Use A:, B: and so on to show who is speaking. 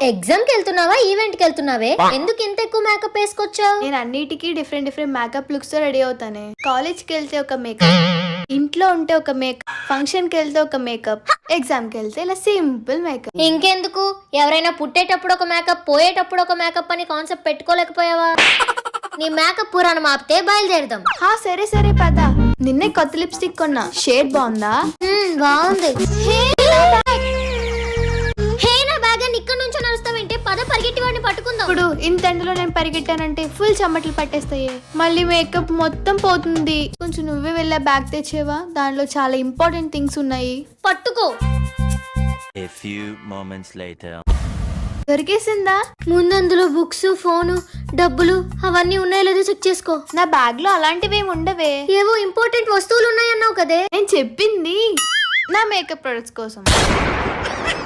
A: Exam కి వెళ్తున్నావా event కి వెళ్తున్నావే? ఎందుకు ఇంత ఎక్కువ మేకప్ వేసుకొచ్చావు?
B: నేను అన్నిటికీ డిఫరెంట్ మేకప్ లుక్స్ తో రెడీ అవుతానే. కాలేజ్ కి వెళ్తే ఒక మేకప్, ఇంట్లో ఉంటే ఒక మేకప్, ఫంక్షన్ కి వెళ్తే ఒక మేకప్, ఎగ్జామ్ కి వెళ్తే ఇలా సింపుల్ మేకప్.
A: ఇంకెందుకు, ఎవరైనా పుట్టేటప్పుడు ఒక మేకప్ పోయేటప్పుడు ఒక మేకప్ అని కాన్సెప్ట్ పెట్టుకోలేకపోయావా? నీ మేకప్ పురాణం ఆపితే బయలుదేరదాం.
B: సరే పద. నిన్నే కొత్త లిప్స్టిక్ కొన్నా, షేడ్ బాగుందా?
A: బాగుంది. ఇక్కడ నుంచి నడుస్తావంటే పద పరిగెట్టి వాడిని పట్టుకుందాం.
B: ఇప్పుడు ఇంత ఎండలో నేను పరిగెట్టానంటే ఫుల్ చెమటలు పట్టేస్తాయి, మళ్ళీ మేకప్ మొత్తం పోతుంది. కొంచెం నువ్వే వెళ్ళా బ్యాగ్ తెచ్చేవా, దానిలో చాలా ఇంపార్టెంట్ థింగ్స్ ఉన్నాయి.
A: పట్టుకో.
C: A few moments later.
B: దొరికేసిందా?
A: ముందందులో బుక్స్, ఫోను, డబ్బులు అవన్నీ ఉన్నాయో లేదో చెక్ చేసుకో.
B: నా బ్యాగ్ లో అలాంటివి ఏమి ఉండవే.
A: ఏవో ఇంపార్టెంట్ వస్తువులు ఉన్నాయన్నావు కదే.
B: నేను చెప్పింది నా మేకప్ ప్రొడక్ట్స్ కోసం.